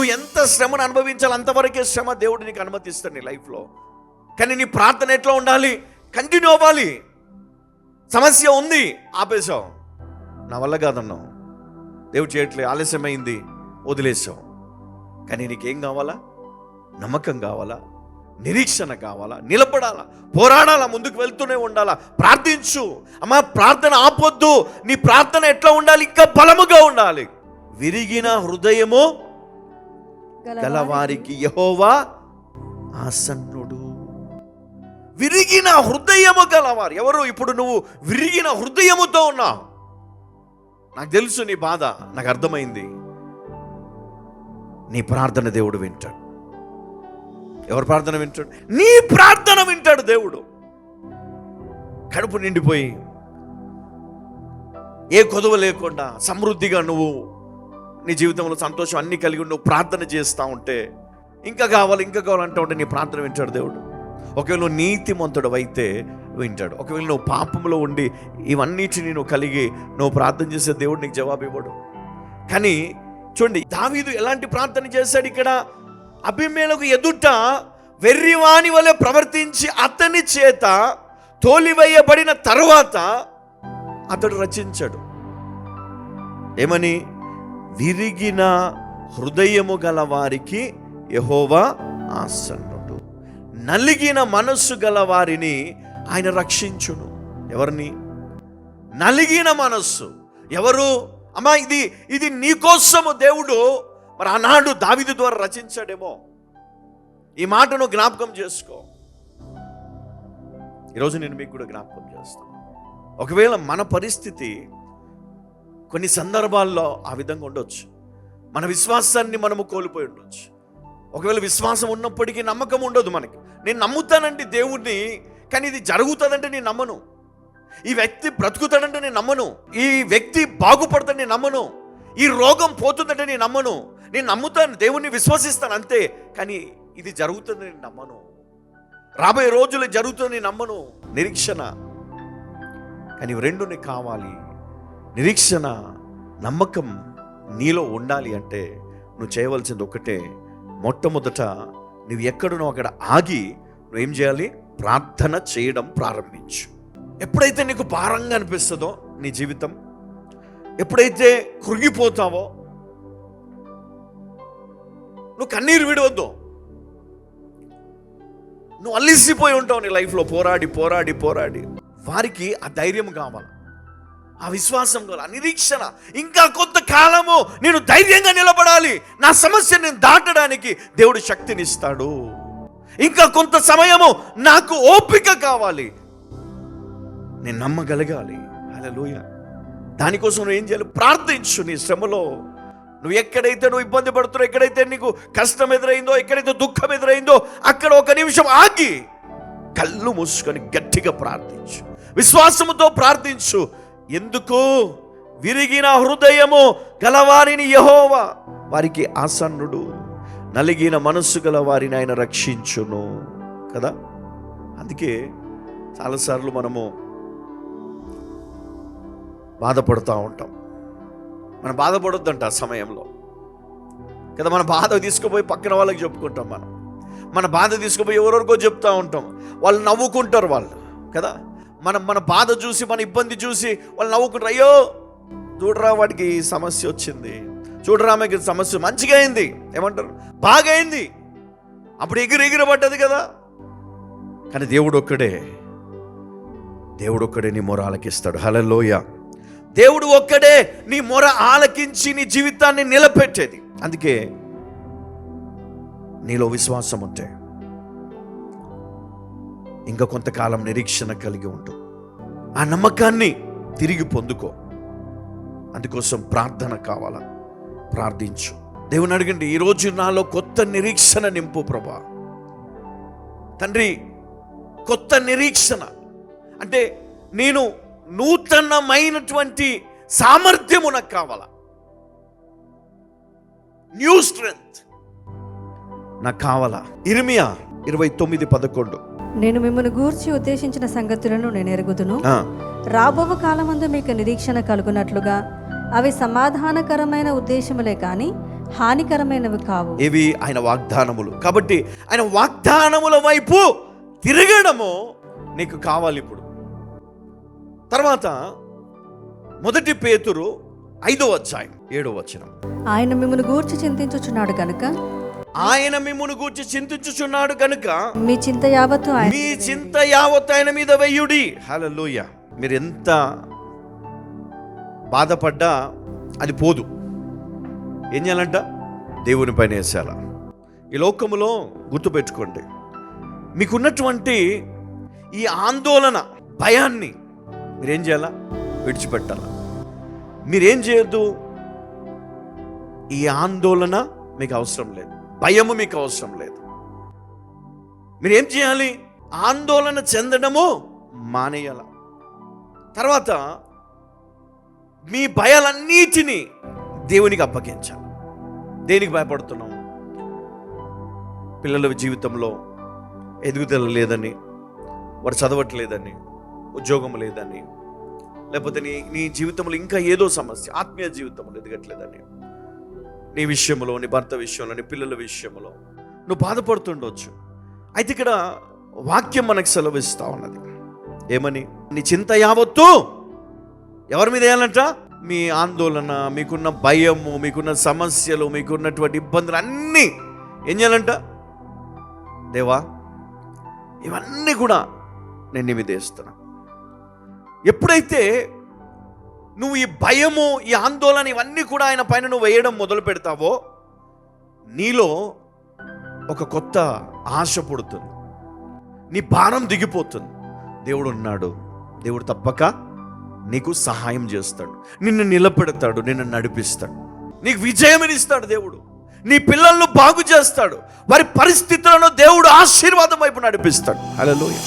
నువ్వు ఎంత శ్రమను అనుభవించాలి అంతవరకే శ్రమ దేవుడు నీకు అనుమతిస్తాడు నీ లైఫ్లో. కానీ నీ ప్రార్థన ఎట్లా ఉండాలి? కంటిన్యూ అవ్వాలి. సమస్య ఉంది, ఆపేశావు, నా వల్ల కాదన్నావు, దేవుడు చేయట్లేదు, ఆలస్యమైంది, వదిలేసావు. కానీ నీకేం కావాలా? నమ్మకం కావాలా? నిరీక్షణ కావాలా? నిలబడాలా, పోరాడాలా, ముందుకు వెళ్తూనే ఉండాలా. ప్రార్థించు అమ్మా, ప్రార్థన ఆపొద్దు. నీ ప్రార్థన ఎట్లా ఉండాలి? ఇంకా బలముగా ఉండాలి. విరిగిన హృదయము గలవారికి యెహోవా ఆసన్నుడు. విరిగిన హృదయము గలవారు ఎవరు? ఇప్పుడు నువ్వు విరిగిన హృదయముతో ఉన్నావు. నాకు తెలుసు నీ బాధ, నాకు అర్థమైంది. నీ ప్రార్థన దేవుడు వింటాడు. ఎవరు ప్రార్థన వింటాడు? నీ ప్రార్థన వింటాడు దేవుడు. కడుపు నిండిపోయి ఏ కొదువ లేకుండా సమృద్ధిగా నువ్వు నీ జీవితంలో సంతోషం అన్ని కలిగి నువ్వు ప్రార్థన చేస్తూ ఉంటే, ఇంకా కావాలి ఇంకా కావాలంటూ ఉంటే నీ ప్రార్థన వింటాడు దేవుడు. ఒకవేళ నువ్వు నీతిమంతుడు అయితే వింటాడు. ఒకవేళ నువ్వు పాపంలో ఉండి ఇవన్నిటిని నువ్వు కలిగి నువ్వు ప్రార్థన చేసే దేవుడు నీకు జవాబు ఇవ్వడు. కానీ చూడండి, దావీదు ఎలాంటి ప్రార్థన చేశాడు ఇక్కడ? అబీమెలెకు ఎదుట వెర్రివాని వలె ప్రవర్తించి అతని చేత తోలివేయబడిన తరువాత అతడు రచించాడు. ఏమని? విరిగిన హృదయము గల వారికి యెహోవా ఆసన్నుడు, నలిగిన మనస్సు గల వారిని ఆయన రక్షించును. ఎవరిని? నలిగిన మనస్సు. ఎవరు అమ్మా? ఇది నీకోసము దేవుడు మరి ఆనాడు దావీదు ద్వారా రచించాడేమో. ఈ మాటను జ్ఞాపకం చేసుకో. ఈరోజు నేను మీకు కూడా జ్ఞాపకం చేస్తాను. ఒకవేళ మన పరిస్థితి కొన్ని సందర్భాల్లో ఆ విధంగా ఉండొచ్చు. మన విశ్వాసాన్ని మనము కోల్పోయి ఉండొచ్చు. ఒకవేళ విశ్వాసం ఉన్నప్పటికీ నమ్మకం ఉండదు మనకి. నేను నమ్ముతానంటే దేవుణ్ణి, కానీ ఇది జరుగుతుందంటే నేను నమ్మను. ఈ వ్యక్తి బ్రతుకుతాడంటే నేను నమ్మను. ఈ వ్యక్తి బాగుపడతాడు నేను నమ్మను. ఈ రోగం పోతుందంటే నేను నమ్మను. నేను నమ్ముతాను, దేవుణ్ణి విశ్వసిస్తాను అంతే, కానీ ఇది జరుగుతుంది నేను నమ్మను. రాబోయే రోజులు జరుగుతుంది నేను నమ్మను. నిరీక్షణ. కానీ రెండు నీకు కావాలి. నిరీక్షణ, నమ్మకం నీలో ఉండాలి అంటే నువ్వు చేయవలసింది ఒకటే. మొట్టమొదట నువ్వు ఎక్కడునో అక్కడ ఆగి నువ్వేం చేయాలి? ప్రార్థన చేయడం ప్రారంభించు. ఎప్పుడైతే నీకు భారంగా అనిపిస్తుందో నీ జీవితం, ఎప్పుడైతే కృంగిపోతావో, నువ్వు కన్నీరు విడవద్దు. నువ్వు అల్లిసిపోయి ఉంటావు నీ లైఫ్లో పోరాడి పోరాడి పోరాడి. వారికి ఆ ధైర్యం కావాలి, ఆ విశ్వాసం కావాలి, ఆ నిరీక్షణ. ఇంకా కొంతకాలము నేను ధైర్యంగా నిలబడాలి, నా సమస్య నేను దాటడానికి దేవుడు శక్తినిస్తాడు. ఇంకా కొంత సమయము నాకు ఓపిక కావాలి, నేను నమ్మగలగాలి. హల్లెలూయా. దానికోసం నువ్వు ఏం చేయాలి? ప్రార్థించు. నీ శ్రమలో నువ్వు ఎక్కడైతే నువ్వు ఇబ్బంది పడుతున్నావు, ఎక్కడైతే నీకు కష్టం ఎదురైందో, ఎక్కడైతే దుఃఖం ఎదురైందో, అక్కడ ఒక నిమిషం ఆగి కళ్ళు మూసుకొని గట్టిగా ప్రార్థించు, విశ్వాసముతో ప్రార్థించు. ఎందుకు? విరిగిన హృదయము గలవారిని యెహోవా వారికి ఆసన్నుడు, నలిగిన మనస్సు గల వారిని ఆయన రక్షించును కదా. అందుకే చాలాసార్లు మనము బాధపడుతూ ఉంటాం. మనం బాధపడొద్దంట ఆ సమయంలో కదా. మన బాధ తీసుకుపోయి పక్కన వాళ్ళకి చెప్పుకుంటాం. మన బాధ తీసుకుపోయి ఎవరెవరికో చెప్తూ ఉంటాం. వాళ్ళు నవ్వుకుంటారు వాళ్ళు కదా. మన బాధ చూసి, మన ఇబ్బంది చూసి వాళ్ళు నవ్వుకుంటారు. అయ్యో చూడరా వాడికి సమస్య వచ్చింది, చూడరా ఆమెకి సమస్య మంచిగా అయింది, ఏమంటారు? బాగా అయింది, అప్పుడు ఎగిరబడ్డది కదా. కానీ దేవుడు ఒక్కడే నీ మొర ఆలకిస్తాడు. హల్లెలూయా. దేవుడు ఒక్కడే నీ మొర ఆలకించి నీ జీవితాన్ని నిలబెట్టేది. అందుకే నీలో విశ్వాసం ఉంటే ఇంకా కొంతకాలం నిరీక్షణ కలిగి ఉంటూ ఆ నమ్మకాన్ని తిరిగి పొందుకో. అందుకోసం ప్రార్థన కావాలా? ప్రార్థించు. దేవుని అడగండి, ఈరోజు నాలో కొత్త నిరీక్షణ నింపు ప్రభా. తండ్రి, కొత్త నిరీక్షణ అంటే నేను నూతనమైనటువంటి సామర్థ్యము నాకు కావాలా, న్యూ స్ట్రెంగ్త్ నాకు కావాలా. ఇర్మియా 29:11 నేను మిమ్మల్ని గూర్చి ఉద్దేశించిన సంగతులను నేను ఎరుగుదును. రాబో కాలమందు మీకు నిరీక్షణ కలుగునట్లుగా అవి సమాధానకరమైన ఉద్దేశములే కాని హానికరమైనవి కావు. ఇవి ఆయన వాగ్దానములు. కాబట్టి ఆయన వాగ్దానముల వైపు తిరగడము నీకు కావాలి ఇప్పుడు. తర్వాత 1 పేతురు 5వ అధ్యాయం 7వ వచనం. ఆయన మిమ్మును గూర్చి చింతించుచున్నాడు కనుక, ఆయన మిమ్మును గూర్చి చింతించుచున్నాడు కనుక మీ చింత యావత్తు ఆయన మీ చింత యావత్తు ఆయన మీద వెయ్యుడి. హల్లెలూయా. మీరు ఎంత బాధపడ్డా అది పోదు. ఏం చేయాలంట? దేవుని పైన వేసేయాల. ఈ లోకములో గుర్తుపెట్టుకోండి, మీకున్నటువంటి ఈ ఆందోళన, భయాన్ని మీరేం చేయాలా? విడిచిపెట్టాల. మీరేం చేయొద్దు. ఈ ఆందోళన మీకు అవసరం లేదు, భయము మీకు అవసరం లేదు. మీరేం చేయాలి? ఆందోళన చెందడము మానేయాల. తర్వాత మీ భయాలన్నిటినీ దేవునికి అప్పగించాలి. దేనికి భయపడుతున్నాం? పిల్లల జీవితంలో ఎదుగుదల లేదని, వారు చదవట్లేదని, ఉద్యోగం లేదని, లేకపోతే నీ జీవితంలో ఇంకా ఏదో సమస్య, ఆత్మీయ జీవితంలో ఎదగట్లేదని, నీ విషయంలో, నీ భర్త విషయంలో, నీ పిల్లల విషయంలో నువ్వు బాధపడుతుండొచ్చు. అయితే ఇక్కడ వాక్యం మనకు సెలవిస్తా ఉన్నది. ఏమని? నీ చింత యావత్తు ఎవరి మీద వేయాలంట? మీ ఆందోళన, మీకున్న భయము, మీకున్న సమస్యలు, మీకున్నటువంటి ఇబ్బందులు అన్నీ ఏం చేయాలంట? దేవా, ఇవన్నీ కూడా నేను నీ మీద వేస్తున్నా. ఎప్పుడైతే నువ్వు ఈ భయము, ఈ ఆందోళన, ఇవన్నీ కూడా ఆయన పైన నువ్వు వేయడం మొదలు పెడతావో, నీలో ఒక కొత్త ఆశ పుడుతుంది. నీ భారం దిగిపోతుంది. దేవుడు ఉన్నాడు, దేవుడు తప్పక నీకు సహాయం చేస్తాడు, నిన్ను నిలబెడతాడు, నిన్ను నడిపిస్తాడు, నీకు విజయమినిస్తాడు. దేవుడు నీ పిల్లలను బాగు చేస్తాడు, వారి పరిస్థితులను దేవుడు ఆశీర్వాదం వైపు నడిపిస్తాడు. హల్లెలూయా.